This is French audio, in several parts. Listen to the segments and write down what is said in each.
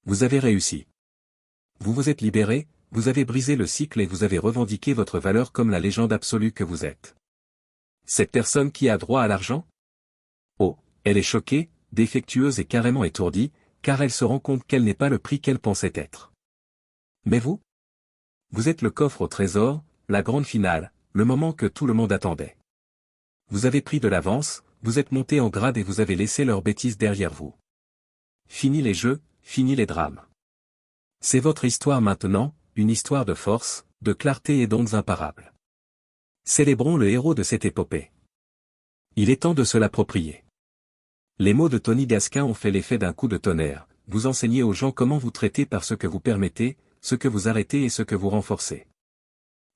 Vous avez réussi. Vous vous êtes libéré, vous avez brisé le cycle et vous avez revendiqué votre valeur comme la légende absolue que vous êtes. Cette personne qui a droit à l'argent? Oh, elle est choquée, défectueuse et carrément étourdie, car elle se rend compte qu'elle n'est pas le prix qu'elle pensait être. Mais vous? Vous êtes le coffre au trésor, la grande finale, le moment que tout le monde attendait. Vous avez pris de l'avance, vous êtes monté en grade et vous avez laissé leurs bêtises derrière vous. Fini les jeux, fini les drames. C'est votre histoire maintenant, une histoire de force, de clarté et d'ondes imparables. Célébrons le héros de cette épopée. Il est temps de se l'approprier. Les mots de Tony Gaskin ont fait l'effet d'un coup de tonnerre. Vous enseignez aux gens comment vous traiter par ce que vous permettez, ce que vous arrêtez et ce que vous renforcez.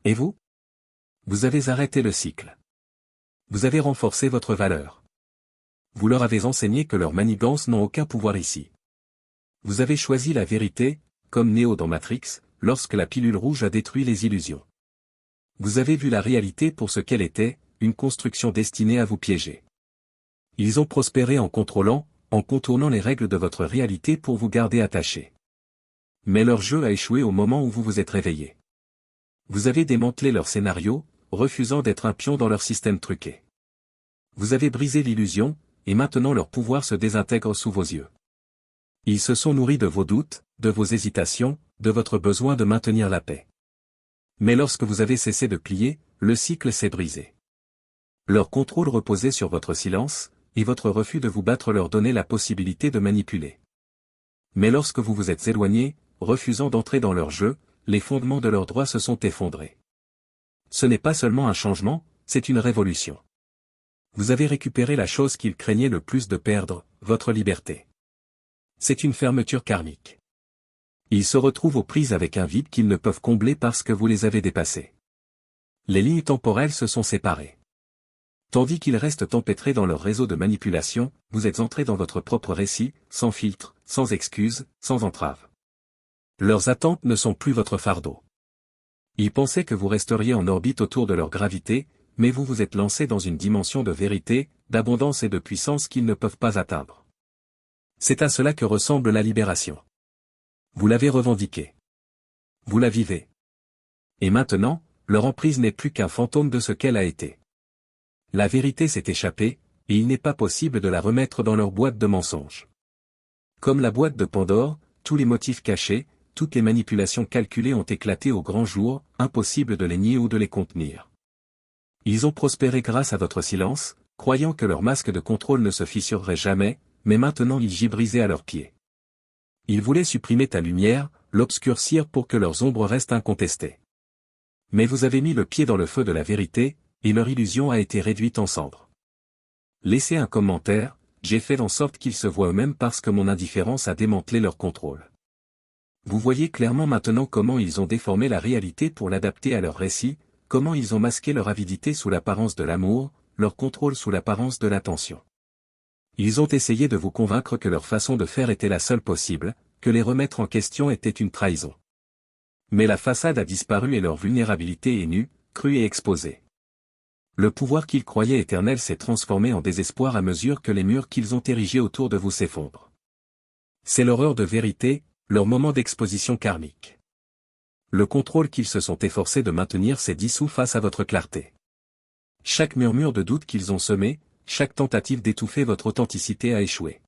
Et vous? Vous avez arrêté le cycle. Vous avez renforcé votre valeur. Vous leur avez enseigné que leurs manigances n'ont aucun pouvoir ici. Vous avez choisi la vérité, comme Neo dans Matrix, lorsque la pilule rouge a détruit les illusions. Vous avez vu la réalité pour ce qu'elle était, une construction destinée à vous piéger. Ils ont prospéré en contrôlant, en contournant les règles de votre réalité pour vous garder attaché. Mais leur jeu a échoué au moment où vous vous êtes réveillé. Vous avez démantelé leur scénario, refusant d'être un pion dans leur système truqué. Vous avez brisé l'illusion, et maintenant leur pouvoir se désintègre sous vos yeux. Ils se sont nourris de vos doutes, de vos hésitations, de votre besoin de maintenir la paix. Mais lorsque vous avez cessé de plier, le cycle s'est brisé. Leur contrôle reposait sur votre silence, et votre refus de vous battre leur donnait la possibilité de manipuler. Mais lorsque vous vous êtes éloigné, refusant d'entrer dans leur jeu, les fondements de leurs droits se sont effondrés. Ce n'est pas seulement un changement, c'est une révolution. Vous avez récupéré la chose qu'ils craignaient le plus de perdre, votre liberté. C'est une fermeture karmique. Ils se retrouvent aux prises avec un vide qu'ils ne peuvent combler parce que vous les avez dépassés. Les lignes temporelles se sont séparées. Tandis qu'ils restent empêtrés dans leur réseau de manipulation, vous êtes entrés dans votre propre récit, sans filtre, sans excuse, sans entrave. Leurs attentes ne sont plus votre fardeau. Ils pensaient que vous resteriez en orbite autour de leur gravité, mais vous vous êtes lancés dans une dimension de vérité, d'abondance et de puissance qu'ils ne peuvent pas atteindre. C'est à cela que ressemble la libération. Vous l'avez revendiquée. Vous la vivez. Et maintenant, leur emprise n'est plus qu'un fantôme de ce qu'elle a été. La vérité s'est échappée, et il n'est pas possible de la remettre dans leur boîte de mensonges. Comme la boîte de Pandore, tous les motifs cachés, toutes les manipulations calculées ont éclaté au grand jour, impossible de les nier ou de les contenir. Ils ont prospéré grâce à votre silence, croyant que leur masque de contrôle ne se fissurerait jamais, mais maintenant ils gibrisaient à leurs pieds. Ils voulaient supprimer ta lumière, l'obscurcir pour que leurs ombres restent incontestées. Mais vous avez mis le pied dans le feu de la vérité, et leur illusion a été réduite en cendres. Laissez un commentaire, j'ai fait en sorte qu'ils se voient eux-mêmes parce que mon indifférence a démantelé leur contrôle. Vous voyez clairement maintenant comment ils ont déformé la réalité pour l'adapter à leur récit, comment ils ont masqué leur avidité sous l'apparence de l'amour, leur contrôle sous l'apparence de l'attention. Ils ont essayé de vous convaincre que leur façon de faire était la seule possible, que les remettre en question était une trahison. Mais la façade a disparu et leur vulnérabilité est nue, crue et exposée. Le pouvoir qu'ils croyaient éternel s'est transformé en désespoir à mesure que les murs qu'ils ont érigés autour de vous s'effondrent. C'est leur heure de vérité, leur moment d'exposition karmique. Le contrôle qu'ils se sont efforcés de maintenir s'est dissous face à votre clarté. Chaque murmure de doute qu'ils ont semé, chaque tentative d'étouffer votre authenticité a échoué.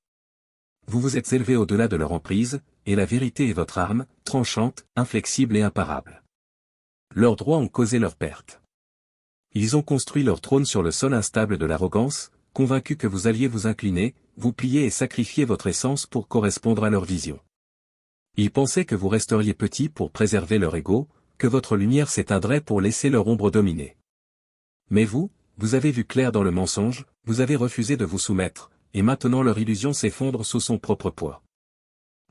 Vous vous êtes élevé au-delà de leur emprise, et la vérité est votre arme, tranchante, inflexible et imparable. Leurs droits ont causé leur perte. Ils ont construit leur trône sur le sol instable de l'arrogance, convaincus que vous alliez vous incliner, vous plier et sacrifier votre essence pour correspondre à leur vision. Ils pensaient que vous resteriez petit pour préserver leur ego, que votre lumière s'éteindrait pour laisser leur ombre dominer. Mais vous avez vu clair dans le mensonge, vous avez refusé de vous soumettre, et maintenant leur illusion s'effondre sous son propre poids.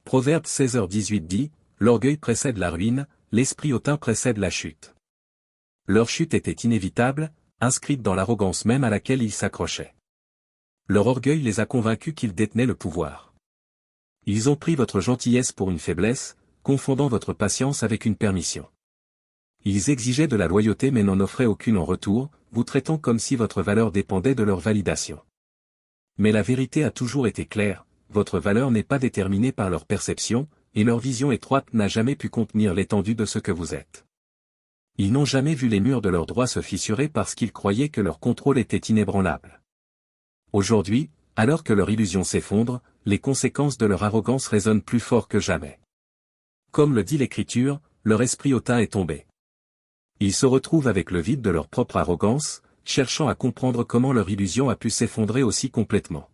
Proverbe 16h18 dit, l'orgueil précède la ruine, l'esprit hautain précède la chute. Leur chute était inévitable, inscrite dans l'arrogance même à laquelle ils s'accrochaient. Leur orgueil les a convaincus qu'ils détenaient le pouvoir. Ils ont pris votre gentillesse pour une faiblesse, confondant votre patience avec une permission. Ils exigeaient de la loyauté mais n'en offraient aucune en retour, vous traitant comme si votre valeur dépendait de leur validation. Mais la vérité a toujours été claire, votre valeur n'est pas déterminée par leur perception, et leur vision étroite n'a jamais pu contenir l'étendue de ce que vous êtes. Ils n'ont jamais vu les murs de leurs droits se fissurer parce qu'ils croyaient que leur contrôle était inébranlable. Aujourd'hui, alors que leur illusion s'effondre, les conséquences de leur arrogance résonnent plus fort que jamais. Comme le dit l'Écriture, leur esprit hautain est tombé. Ils se retrouvent avec le vide de leur propre arrogance, cherchant à comprendre comment leur illusion a pu s'effondrer aussi complètement.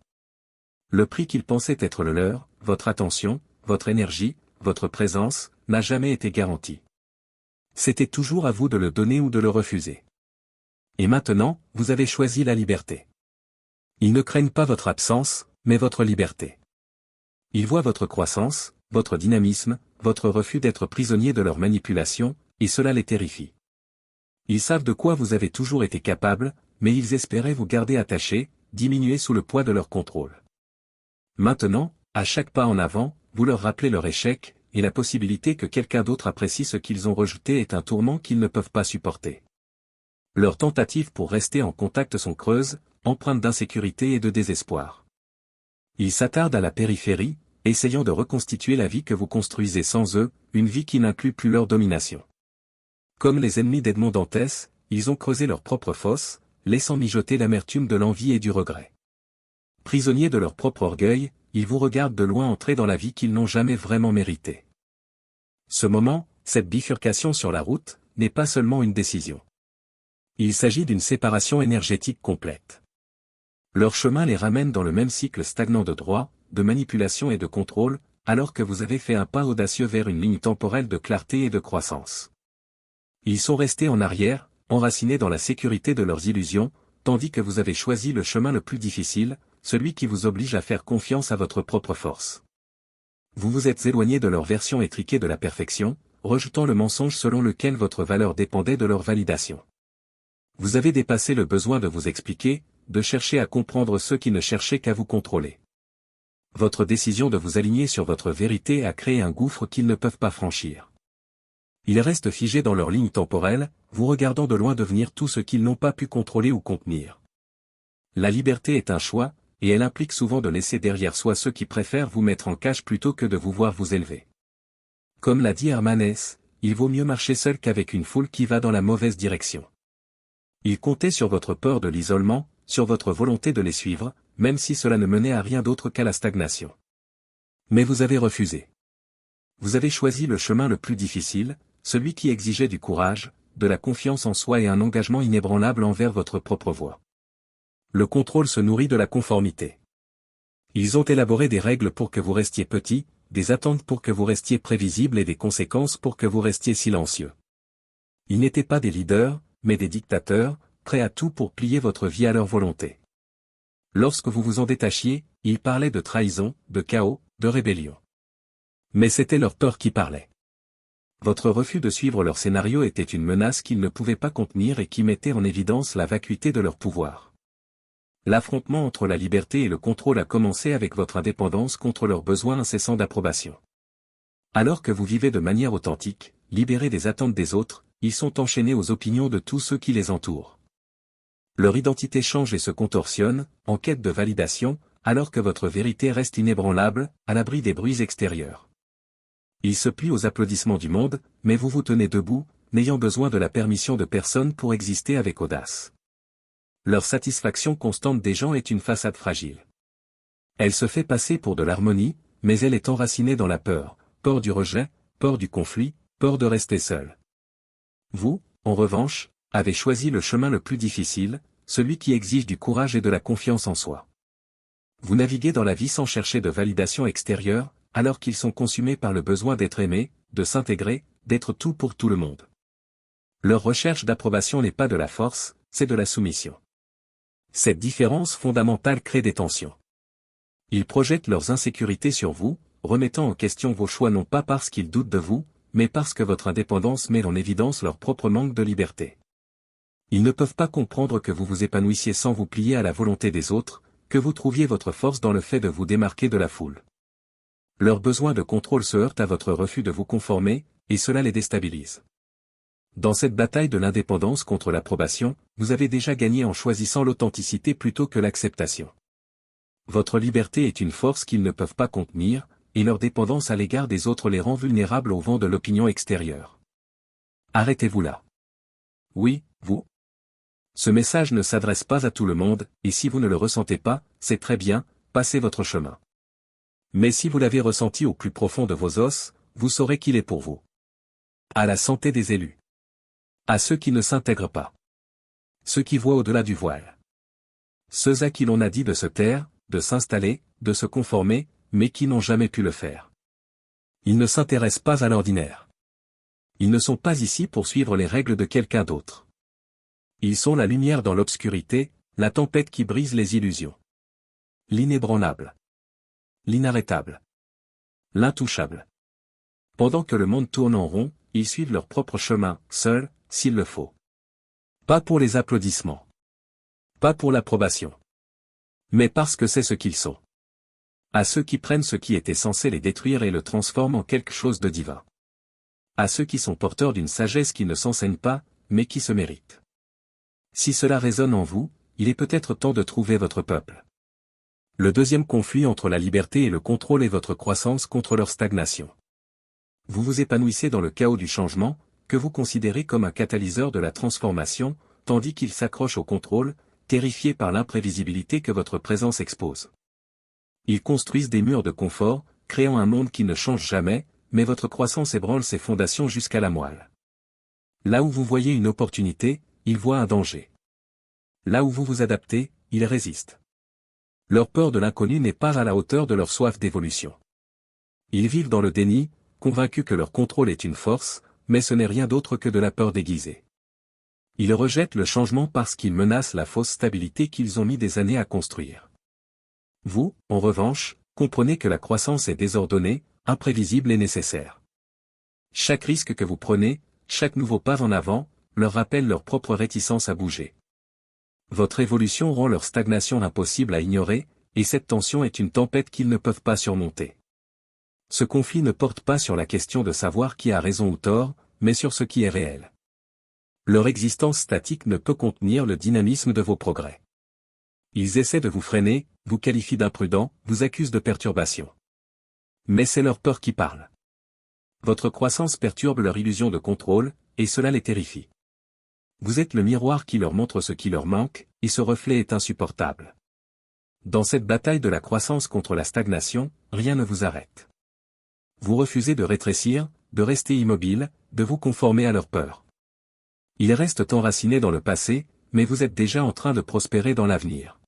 Le prix qu'ils pensaient être le leur, votre attention, votre énergie, votre présence, n'a jamais été garanti. C'était toujours à vous de le donner ou de le refuser. Et maintenant, vous avez choisi la liberté. Ils ne craignent pas votre absence, mais votre liberté. Ils voient votre croissance, votre dynamisme, votre refus d'être prisonnier de leur manipulation, et cela les terrifie. Ils savent de quoi vous avez toujours été capable, mais ils espéraient vous garder attaché, diminué sous le poids de leur contrôle. Maintenant, à chaque pas en avant, vous leur rappelez leur échec, et la possibilité que quelqu'un d'autre apprécie ce qu'ils ont rejeté est un tourment qu'ils ne peuvent pas supporter. Leurs tentatives pour rester en contact sont creuses, empreintes d'insécurité et de désespoir. Ils s'attardent à la périphérie, essayant de reconstituer la vie que vous construisez sans eux, une vie qui n'inclut plus leur domination. Comme les ennemis d'Edmond Dantès, ils ont creusé leur propre fosse, laissant mijoter l'amertume de l'envie et du regret. Prisonniers de leur propre orgueil, ils vous regardent de loin entrer dans la vie qu'ils n'ont jamais vraiment méritée. Ce moment, cette bifurcation sur la route, n'est pas seulement une décision. Il s'agit d'une séparation énergétique complète. Leur chemin les ramène dans le même cycle stagnant de droit, de manipulation et de contrôle, alors que vous avez fait un pas audacieux vers une ligne temporelle de clarté et de croissance. Ils sont restés en arrière, enracinés dans la sécurité de leurs illusions, tandis que vous avez choisi le chemin le plus difficile, celui qui vous oblige à faire confiance à votre propre force. Vous vous êtes éloigné de leur version étriquée de la perfection, rejetant le mensonge selon lequel votre valeur dépendait de leur validation. Vous avez dépassé le besoin de vous expliquer, de chercher à comprendre ceux qui ne cherchaient qu'à vous contrôler. Votre décision de vous aligner sur votre vérité a créé un gouffre qu'ils ne peuvent pas franchir. Ils restent figés dans leur ligne temporelle, vous regardant de loin devenir tout ce qu'ils n'ont pas pu contrôler ou contenir. La liberté est un choix, et elle implique souvent de laisser derrière soi ceux qui préfèrent vous mettre en cage plutôt que de vous voir vous élever. Comme l'a dit Hermann Hesse, il vaut mieux marcher seul qu'avec une foule qui va dans la mauvaise direction. Ils comptaient sur votre peur de l'isolement, sur votre volonté de les suivre, même si cela ne menait à rien d'autre qu'à la stagnation. Mais vous avez refusé. Vous avez choisi le chemin le plus difficile, celui qui exigeait du courage, de la confiance en soi et un engagement inébranlable envers votre propre voie. Le contrôle se nourrit de la conformité. Ils ont élaboré des règles pour que vous restiez petit, des attentes pour que vous restiez prévisible et des conséquences pour que vous restiez silencieux. Ils n'étaient pas des leaders, mais des dictateurs, prêts à tout pour plier votre vie à leur volonté. Lorsque vous vous en détachiez, ils parlaient de trahison, de chaos, de rébellion. Mais c'était leur peur qui parlait. Votre refus de suivre leur scénario était une menace qu'ils ne pouvaient pas contenir et qui mettait en évidence la vacuité de leur pouvoir. L'affrontement entre la liberté et le contrôle a commencé avec votre indépendance contre leur besoin incessant d'approbation. Alors que vous vivez de manière authentique, libérés des attentes des autres, ils sont enchaînés aux opinions de tous ceux qui les entourent. Leur identité change et se contorsionne, en quête de validation, alors que votre vérité reste inébranlable, à l'abri des bruits extérieurs. Ils se plient aux applaudissements du monde, mais vous vous tenez debout, n'ayant besoin de la permission de personne pour exister avec audace. Leur satisfaction constante des gens est une façade fragile. Elle se fait passer pour de l'harmonie, mais elle est enracinée dans la peur, peur du rejet, peur du conflit, peur de rester seul. Vous, en revanche, avez choisi le chemin le plus difficile, celui qui exige du courage et de la confiance en soi. Vous naviguez dans la vie sans chercher de validation extérieure, alors qu'ils sont consumés par le besoin d'être aimés, de s'intégrer, d'être tout pour tout le monde. Leur recherche d'approbation n'est pas de la force, c'est de la soumission. Cette différence fondamentale crée des tensions. Ils projettent leurs insécurités sur vous, remettant en question vos choix non pas parce qu'ils doutent de vous, mais parce que votre indépendance met en évidence leur propre manque de liberté. Ils ne peuvent pas comprendre que vous vous épanouissiez sans vous plier à la volonté des autres, que vous trouviez votre force dans le fait de vous démarquer de la foule. Leur besoin de contrôle se heurte à votre refus de vous conformer, et cela les déstabilise. Dans cette bataille de l'indépendance contre l'approbation, vous avez déjà gagné en choisissant l'authenticité plutôt que l'acceptation. Votre liberté est une force qu'ils ne peuvent pas contenir, et leur dépendance à l'égard des autres les rend vulnérables au vent de l'opinion extérieure. Arrêtez-vous là. Oui, vous. Ce message ne s'adresse pas à tout le monde, et si vous ne le ressentez pas, c'est très bien, passez votre chemin. Mais si vous l'avez ressenti au plus profond de vos os, vous saurez qu'il est pour vous. À la santé des élus. À ceux qui ne s'intègrent pas. Ceux qui voient au-delà du voile. Ceux à qui l'on a dit de se taire, de s'installer, de se conformer, mais qui n'ont jamais pu le faire. Ils ne s'intéressent pas à l'ordinaire. Ils ne sont pas ici pour suivre les règles de quelqu'un d'autre. Ils sont la lumière dans l'obscurité, la tempête qui brise les illusions. L'inébranlable. L'inarrêtable. L'intouchable. Pendant que le monde tourne en rond, ils suivent leur propre chemin, seuls, s'il le faut. Pas pour les applaudissements. Pas pour l'approbation. Mais parce que c'est ce qu'ils sont. À ceux qui prennent ce qui était censé les détruire et le transforment en quelque chose de divin. À ceux qui sont porteurs d'une sagesse qui ne s'enseigne pas, mais qui se mérite. Si cela résonne en vous, il est peut-être temps de trouver votre peuple. Le deuxième conflit entre la liberté et le contrôle est votre croissance contre leur stagnation. Vous vous épanouissez dans le chaos du changement, que vous considérez comme un catalyseur de la transformation, tandis qu'ils s'accrochent au contrôle, terrifiés par l'imprévisibilité que votre présence expose. Ils construisent des murs de confort, créant un monde qui ne change jamais, mais votre croissance ébranle ses fondations jusqu'à la moelle. Là où vous voyez une opportunité, ils voient un danger. Là où vous vous adaptez, ils résistent. Leur peur de l'inconnu n'est pas à la hauteur de leur soif d'évolution. Ils vivent dans le déni, convaincus que leur contrôle est une force, mais ce n'est rien d'autre que de la peur déguisée. Ils rejettent le changement parce qu'ils menacent la fausse stabilité qu'ils ont mis des années à construire. Vous, en revanche, comprenez que la croissance est désordonnée, imprévisible et nécessaire. Chaque risque que vous prenez, chaque nouveau pas en avant, leur rappelle leur propre réticence à bouger. Votre évolution rend leur stagnation impossible à ignorer, et cette tension est une tempête qu'ils ne peuvent pas surmonter. Ce conflit ne porte pas sur la question de savoir qui a raison ou tort, mais sur ce qui est réel. Leur existence statique ne peut contenir le dynamisme de vos progrès. Ils essaient de vous freiner, vous qualifient d'imprudent, vous accusent de perturbation. Mais c'est leur peur qui parle. Votre croissance perturbe leur illusion de contrôle, et cela les terrifie. Vous êtes le miroir qui leur montre ce qui leur manque, et ce reflet est insupportable. Dans cette bataille de la croissance contre la stagnation, rien ne vous arrête. Vous refusez de rétrécir, de rester immobile, de vous conformer à leur peur. Ils restent enracinés dans le passé, mais vous êtes déjà en train de prospérer dans l'avenir.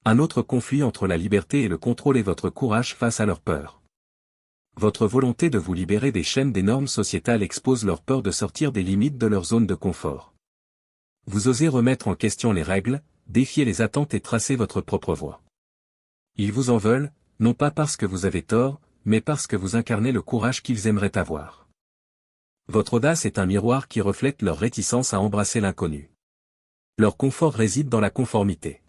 Un autre conflit entre la liberté et le contrôle est votre courage face à leur peur. Votre volonté de vous libérer des chaînes des normes sociétales expose leur peur de sortir des limites de leur zone de confort. Vous osez remettre en question les règles, défier les attentes et tracer votre propre voie. Ils vous en veulent, non pas parce que vous avez tort, mais parce que vous incarnez le courage qu'ils aimeraient avoir. Votre audace est un miroir qui reflète leur réticence à embrasser l'inconnu. Leur confort réside dans la conformité.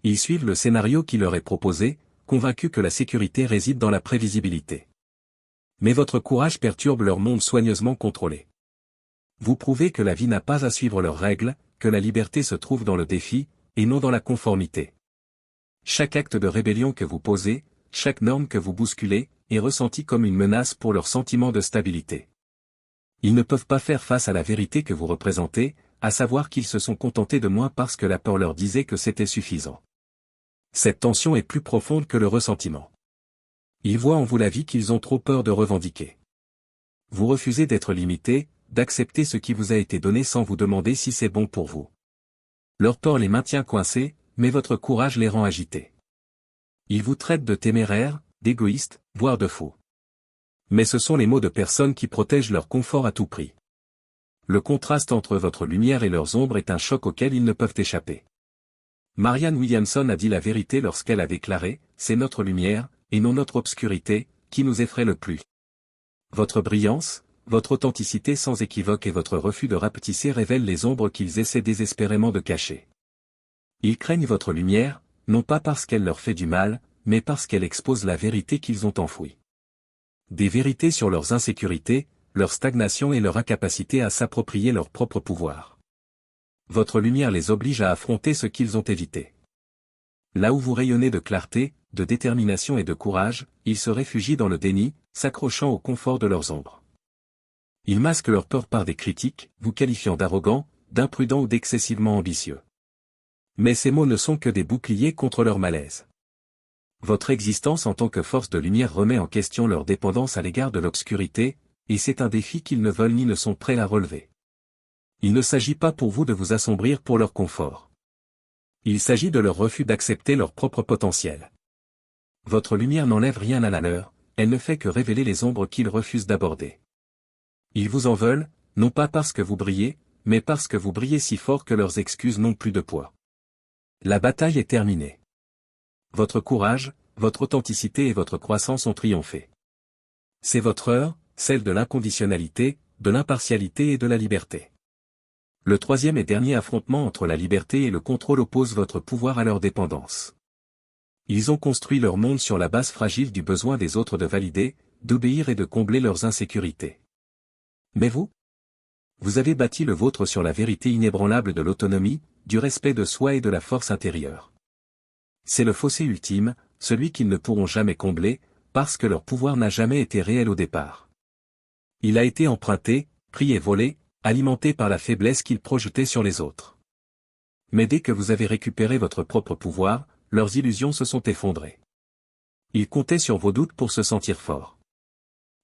Ils suivent le scénario qui leur est proposé, convaincus que la sécurité réside dans la prévisibilité. Mais votre courage perturbe leur monde soigneusement contrôlé. Vous prouvez que la vie n'a pas à suivre leurs règles, que la liberté se trouve dans le défi, et non dans la conformité. Chaque acte de rébellion que vous posez, chaque norme que vous bousculez, est ressenti comme une menace pour leur sentiment de stabilité. Ils ne peuvent pas faire face à la vérité que vous représentez, à savoir qu'ils se sont contentés de moins parce que la peur leur disait que c'était suffisant. Cette tension est plus profonde que le ressentiment. Ils voient en vous la vie qu'ils ont trop peur de revendiquer. Vous refusez d'être limité, d'accepter ce qui vous a été donné sans vous demander si c'est bon pour vous. Leur peur les maintient coincés, mais votre courage les rend agités. Ils vous traitent de téméraires, d'égoïstes, voire de faux. Mais ce sont les mots de personnes qui protègent leur confort à tout prix. Le contraste entre votre lumière et leurs ombres est un choc auquel ils ne peuvent échapper. Marianne Williamson a dit la vérité lorsqu'elle a déclaré « C'est notre lumière, et non notre obscurité, qui nous effraie le plus. » Votre brillance, votre authenticité sans équivoque et votre refus de rapetisser révèlent les ombres qu'ils essaient désespérément de cacher. Ils craignent votre lumière, non pas parce qu'elle leur fait du mal, mais parce qu'elle expose la vérité qu'ils ont enfouie. Des vérités sur leurs insécurités, leur stagnation et leur incapacité à s'approprier leur propre pouvoir. Votre lumière les oblige à affronter ce qu'ils ont évité. Là où vous rayonnez de clarté, de détermination et de courage, ils se réfugient dans le déni, s'accrochant au confort de leurs ombres. Ils masquent leur peur par des critiques, vous qualifiant d'arrogant, d'imprudent ou d'excessivement ambitieux. Mais ces mots ne sont que des boucliers contre leur malaise. Votre existence en tant que force de lumière remet en question leur dépendance à l'égard de l'obscurité, et c'est un défi qu'ils ne veulent ni ne sont prêts à relever. Il ne s'agit pas pour vous de vous assombrir pour leur confort. Il s'agit de leur refus d'accepter leur propre potentiel. Votre lumière n'enlève rien à la leur, elle ne fait que révéler les ombres qu'ils refusent d'aborder. Ils vous en veulent, non pas parce que vous brillez, mais parce que vous brillez si fort que leurs excuses n'ont plus de poids. La bataille est terminée. Votre courage, votre authenticité et votre croissance ont triomphé. C'est votre heure, celle de l'inconditionnalité, de l'impartialité et de la liberté. Le troisième et dernier affrontement entre la liberté et le contrôle oppose votre pouvoir à leur dépendance. Ils ont construit leur monde sur la base fragile du besoin des autres de valider, d'obéir et de combler leurs insécurités. Mais vous? Vous avez bâti le vôtre sur la vérité inébranlable de l'autonomie, du respect de soi et de la force intérieure. C'est le fossé ultime, celui qu'ils ne pourront jamais combler, parce que leur pouvoir n'a jamais été réel au départ. Il a été emprunté, pris et volé, alimenté par la faiblesse qu'ils projetaient sur les autres. Mais dès que vous avez récupéré votre propre pouvoir, leurs illusions se sont effondrées. Ils comptaient sur vos doutes pour se sentir forts.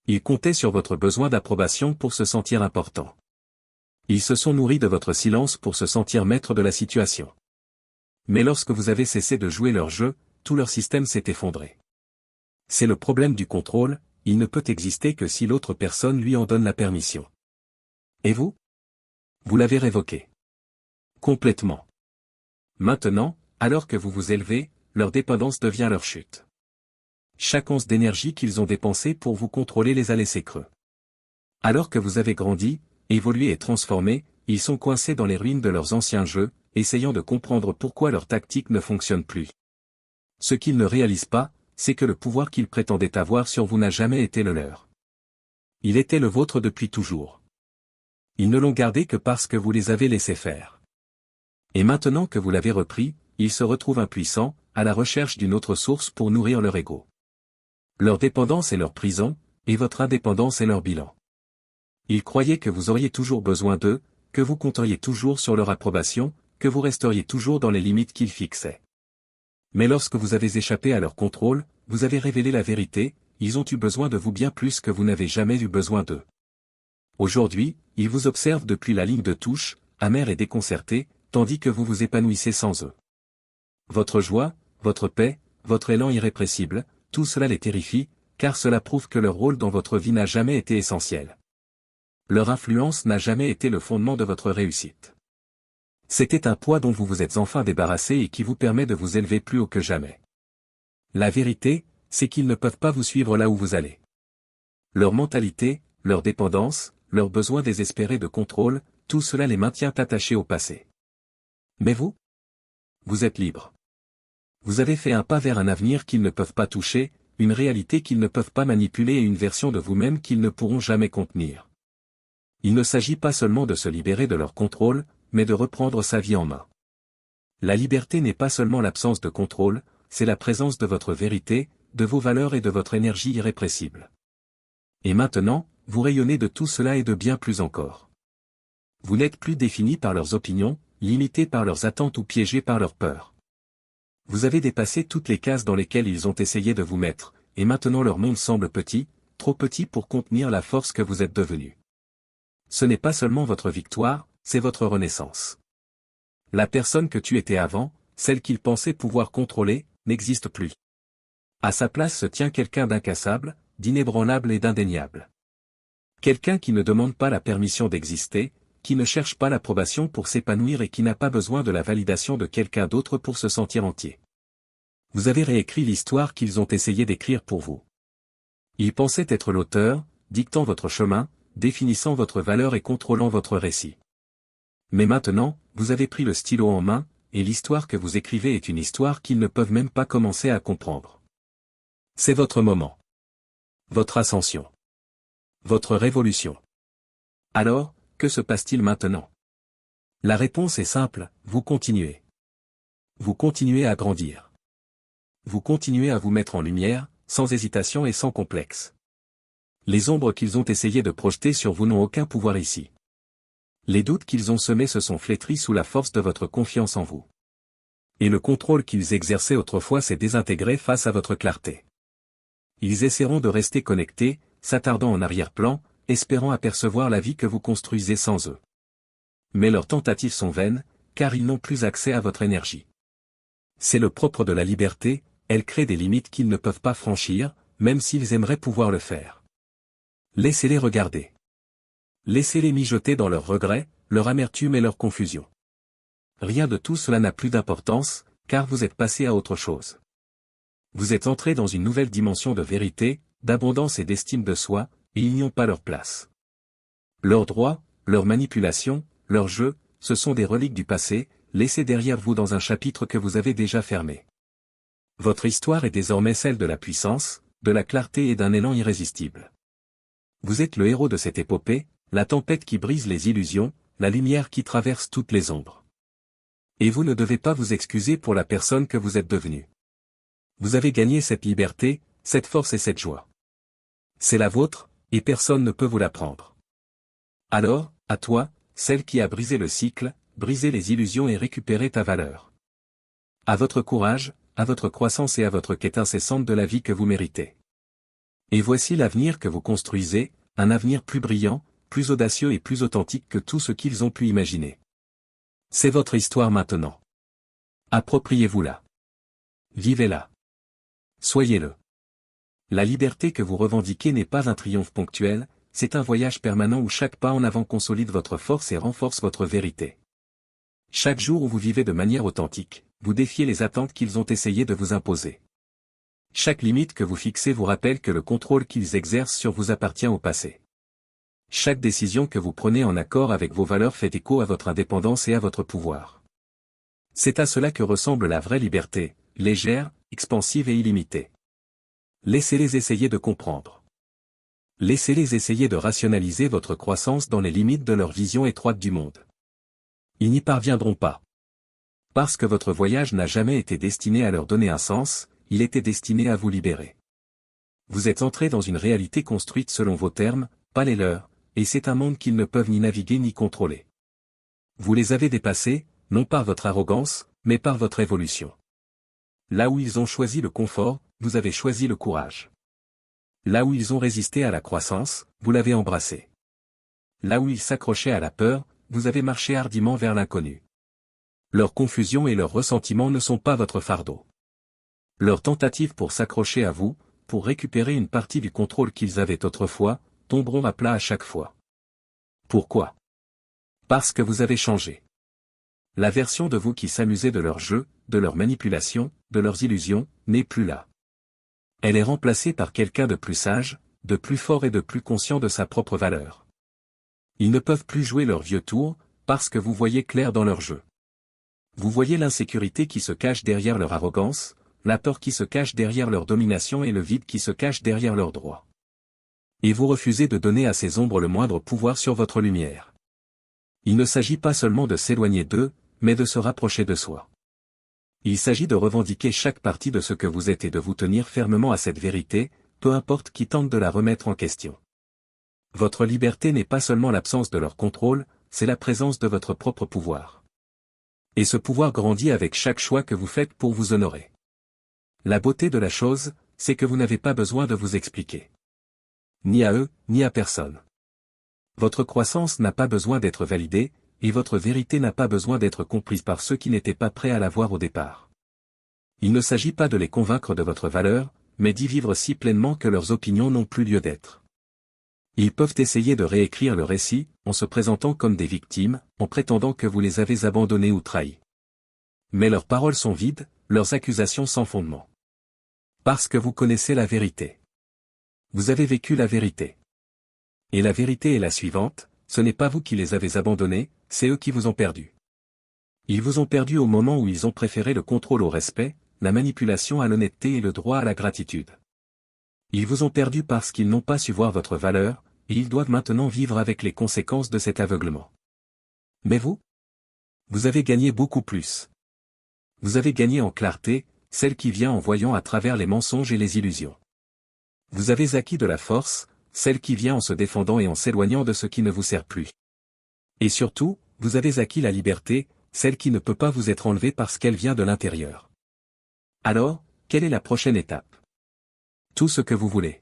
Ils comptaient sur votre besoin d'approbation pour se sentir important. Ils se sont nourris de votre silence pour se sentir maître de la situation. Mais lorsque vous avez cessé de jouer leur jeu, tout leur système s'est effondré. C'est le problème du contrôle, il ne peut exister que si l'autre personne lui en donne la permission. Et vous? Vous l'avez révoqué. Complètement. Maintenant, alors que vous vous élevez, leur dépendance devient leur chute. Chaque once d'énergie qu'ils ont dépensée pour vous contrôler les a laissés creux. Alors que vous avez grandi, évolué et transformé, ils sont coincés dans les ruines de leurs anciens jeux, essayant de comprendre pourquoi leur tactique ne fonctionne plus. Ce qu'ils ne réalisent pas, c'est que le pouvoir qu'ils prétendaient avoir sur vous n'a jamais été le leur. Il était le vôtre depuis toujours. Ils ne l'ont gardé que parce que vous les avez laissés faire. Et maintenant que vous l'avez repris, ils se retrouvent impuissants, à la recherche d'une autre source pour nourrir leur ego. Leur dépendance est leur prison, et votre indépendance est leur bilan. Ils croyaient que vous auriez toujours besoin d'eux, que vous compteriez toujours sur leur approbation, que vous resteriez toujours dans les limites qu'ils fixaient. Mais lorsque vous avez échappé à leur contrôle, vous avez révélé la vérité, ils ont eu besoin de vous bien plus que vous n'avez jamais eu besoin d'eux. Aujourd'hui, ils vous observent depuis la ligne de touche, amers et déconcertés, tandis que vous vous épanouissez sans eux. Votre joie, votre paix, votre élan irrépressible, tout cela les terrifie, car cela prouve que leur rôle dans votre vie n'a jamais été essentiel. Leur influence n'a jamais été le fondement de votre réussite. C'était un poids dont vous vous êtes enfin débarrassé et qui vous permet de vous élever plus haut que jamais. La vérité, c'est qu'ils ne peuvent pas vous suivre là où vous allez. Leur mentalité, leur dépendance, leur besoin désespéré de contrôle, tout cela les maintient attachés au passé. Mais vous? Vous êtes libre. Vous avez fait un pas vers un avenir qu'ils ne peuvent pas toucher, une réalité qu'ils ne peuvent pas manipuler et une version de vous-même qu'ils ne pourront jamais contenir. Il ne s'agit pas seulement de se libérer de leur contrôle, mais de reprendre sa vie en main. La liberté n'est pas seulement l'absence de contrôle, c'est la présence de votre vérité, de vos valeurs et de votre énergie irrépressible. Et maintenant, vous rayonnez de tout cela et de bien plus encore. Vous n'êtes plus défini par leurs opinions, limité par leurs attentes ou piégé par leurs peurs. Vous avez dépassé toutes les cases dans lesquelles ils ont essayé de vous mettre, et maintenant leur monde semble petit, trop petit pour contenir la force que vous êtes devenu. Ce n'est pas seulement votre victoire, c'est votre renaissance. La personne que tu étais avant, celle qu'ils pensaient pouvoir contrôler, n'existe plus. À sa place se tient quelqu'un d'incassable, d'inébranlable et d'indéniable. Quelqu'un qui ne demande pas la permission d'exister, qui ne cherche pas l'approbation pour s'épanouir et qui n'a pas besoin de la validation de quelqu'un d'autre pour se sentir entier. Vous avez réécrit l'histoire qu'ils ont essayé d'écrire pour vous. Ils pensaient être l'auteur, dictant votre chemin, définissant votre valeur et contrôlant votre récit. Mais maintenant, vous avez pris le stylo en main, et l'histoire que vous écrivez est une histoire qu'ils ne peuvent même pas commencer à comprendre. C'est votre moment. Votre ascension. Votre révolution. Alors, que se passe-t-il maintenant? La réponse est simple, vous continuez. Vous continuez à grandir. vous continuez à vous mettre en lumière, sans hésitation et sans complexe. Les ombres qu'ils ont essayé de projeter sur vous n'ont aucun pouvoir ici. Les doutes qu'ils ont semés se sont flétris sous la force de votre confiance en vous. Et le contrôle qu'ils exerçaient autrefois s'est désintégré face à votre clarté. Ils essaieront de rester connectés, s'attardant en arrière-plan, espérant apercevoir la vie que vous construisez sans eux. Mais leurs tentatives sont vaines, car ils n'ont plus accès à votre énergie. C'est le propre de la liberté, elle crée des limites qu'ils ne peuvent pas franchir, même s'ils aimeraient pouvoir le faire. Laissez-les regarder. Laissez-les mijoter dans leurs regrets, leur amertume et leur confusion. Rien de tout cela n'a plus d'importance, car vous êtes passé à autre chose. Vous êtes entré dans une nouvelle dimension de vérité, d'abondance et d'estime de soi, et ils n'y ont pas leur place. Leurs droits, leurs manipulations, leurs jeux, ce sont des reliques du passé, laissées derrière vous dans un chapitre que vous avez déjà fermé. Votre histoire est désormais celle de la puissance, de la clarté et d'un élan irrésistible. Vous êtes le héros de cette épopée, la tempête qui brise les illusions, la lumière qui traverse toutes les ombres. Et vous ne devez pas vous excuser pour la personne que vous êtes devenue. Vous avez gagné cette liberté, cette force et cette joie. C'est la vôtre, et personne ne peut vous la prendre. Alors, à toi, celle qui a brisé le cycle, brisé les illusions et récupéré ta valeur. À votre courage, à votre croissance et à votre quête incessante de la vie que vous méritez. Et voici l'avenir que vous construisez, un avenir plus brillant, plus audacieux et plus authentique que tout ce qu'ils ont pu imaginer. C'est votre histoire maintenant. Appropriez-vous-la. Vivez-la. Soyez-le. La liberté que vous revendiquez n'est pas un triomphe ponctuel, c'est un voyage permanent où chaque pas en avant consolide votre force et renforce votre vérité. Chaque jour où vous vivez de manière authentique, vous défiez les attentes qu'ils ont essayé de vous imposer. Chaque limite que vous fixez vous rappelle que le contrôle qu'ils exercent sur vous appartient au passé. Chaque décision que vous prenez en accord avec vos valeurs fait écho à votre indépendance et à votre pouvoir. C'est à cela que ressemble la vraie liberté, légère, expansive et illimitée. Laissez-les essayer de comprendre. Laissez-les essayer de rationaliser votre croissance dans les limites de leur vision étroite du monde. Ils n'y parviendront pas. Parce que votre voyage n'a jamais été destiné à leur donner un sens, il était destiné à vous libérer. Vous êtes entré dans une réalité construite selon vos termes, pas les leurs, et c'est un monde qu'ils ne peuvent ni naviguer ni contrôler. Vous les avez dépassés, non par votre arrogance, mais par votre évolution. Là où ils ont choisi le confort, vous avez choisi le courage. Là où ils ont résisté à la croissance, vous l'avez embrassé. Là où ils s'accrochaient à la peur, vous avez marché hardiment vers l'inconnu. Leur confusion et leur ressentiment ne sont pas votre fardeau. Leurs tentatives pour s'accrocher à vous, pour récupérer une partie du contrôle qu'ils avaient autrefois, tomberont à plat à chaque fois. Pourquoi? Parce que vous avez changé. La version de vous qui s'amusait de leurs jeux, de leurs manipulations, de leurs illusions, n'est plus là. Elle est remplacée par quelqu'un de plus sage, de plus fort et de plus conscient de sa propre valeur. Ils ne peuvent plus jouer leur vieux tour, parce que vous voyez clair dans leur jeu. Vous voyez l'insécurité qui se cache derrière leur arrogance, la peur qui se cache derrière leur domination et le vide qui se cache derrière leurs droits. Et vous refusez de donner à ces ombres le moindre pouvoir sur votre lumière. Il ne s'agit pas seulement de s'éloigner d'eux, mais de se rapprocher de soi. Il s'agit de revendiquer chaque partie de ce que vous êtes et de vous tenir fermement à cette vérité, peu importe qui tente de la remettre en question. Votre liberté n'est pas seulement l'absence de leur contrôle, c'est la présence de votre propre pouvoir. Et ce pouvoir grandit avec chaque choix que vous faites pour vous honorer. La beauté de la chose, c'est que vous n'avez pas besoin de vous expliquer. Ni à eux, ni à personne. Votre croissance n'a pas besoin d'être validée, et votre vérité n'a pas besoin d'être comprise par ceux qui n'étaient pas prêts à la voir au départ. Il ne s'agit pas de les convaincre de votre valeur, mais d'y vivre si pleinement que leurs opinions n'ont plus lieu d'être. Ils peuvent essayer de réécrire le récit, en se présentant comme des victimes, en prétendant que vous les avez abandonnés ou trahis. Mais leurs paroles sont vides, leurs accusations sans fondement. Parce que vous connaissez la vérité. Vous avez vécu la vérité. Et la vérité est la suivante, ce n'est pas vous qui les avez abandonnés, c'est eux qui vous ont perdu. Ils vous ont perdu au moment où ils ont préféré le contrôle au respect, la manipulation à l'honnêteté et le droit à la gratitude. Ils vous ont perdu parce qu'ils n'ont pas su voir votre valeur, et ils doivent maintenant vivre avec les conséquences de cet aveuglement. Mais vous? Vous avez gagné beaucoup plus. Vous avez gagné en clarté, celle qui vient en voyant à travers les mensonges et les illusions. Vous avez acquis de la force, celle qui vient en se défendant et en s'éloignant de ce qui ne vous sert plus. Et surtout, vous avez acquis la liberté, celle qui ne peut pas vous être enlevée parce qu'elle vient de l'intérieur. Alors, quelle est la prochaine étape? Tout ce que vous voulez.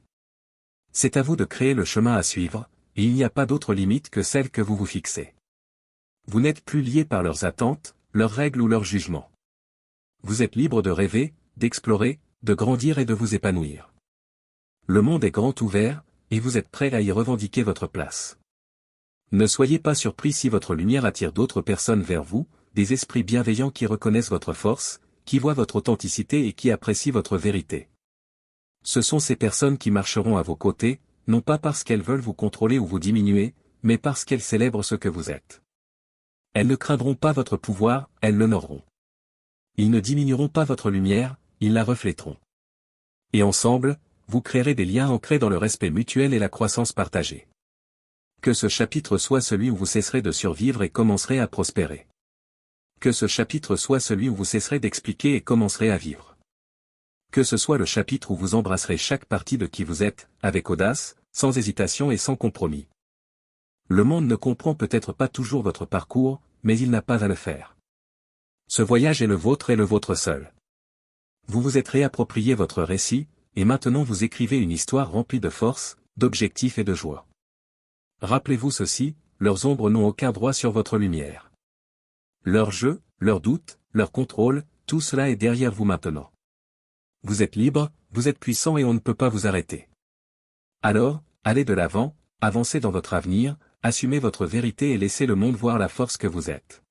C'est à vous de créer le chemin à suivre, et il n'y a pas d'autre limite que celle que vous vous fixez. Vous n'êtes plus lié par leurs attentes, leurs règles ou leurs jugements. Vous êtes libre de rêver, d'explorer, de grandir et de vous épanouir. Le monde est grand ouvert, et vous êtes prêt à y revendiquer votre place. Ne soyez pas surpris si votre lumière attire d'autres personnes vers vous, des esprits bienveillants qui reconnaissent votre force, qui voient votre authenticité et qui apprécient votre vérité. Ce sont ces personnes qui marcheront à vos côtés, non pas parce qu'elles veulent vous contrôler ou vous diminuer, mais parce qu'elles célèbrent ce que vous êtes. Elles ne craindront pas votre pouvoir, elles l'honoreront. Ils ne diminueront pas votre lumière, ils la reflèteront. Et ensemble, vous créerez des liens ancrés dans le respect mutuel et la croissance partagée. Que ce chapitre soit celui où vous cesserez de survivre et commencerez à prospérer. Que ce chapitre soit celui où vous cesserez d'expliquer et commencerez à vivre. Que ce soit le chapitre où vous embrasserez chaque partie de qui vous êtes, avec audace, sans hésitation et sans compromis. Le monde ne comprend peut-être pas toujours votre parcours, mais il n'a pas à le faire. Ce voyage est le vôtre et le vôtre seul. Vous vous êtes réapproprié votre récit, et maintenant vous écrivez une histoire remplie de force, d'objectifs et de joie. Rappelez-vous ceci, leurs ombres n'ont aucun droit sur votre lumière. Leur jeu, leurs doutes, leur contrôle, tout cela est derrière vous maintenant. Vous êtes libre, vous êtes puissant et on ne peut pas vous arrêter. Alors, allez de l'avant, avancez dans votre avenir, assumez votre vérité et laissez le monde voir la force que vous êtes.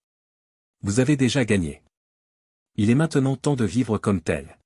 Vous avez déjà gagné. Il est maintenant temps de vivre comme tel.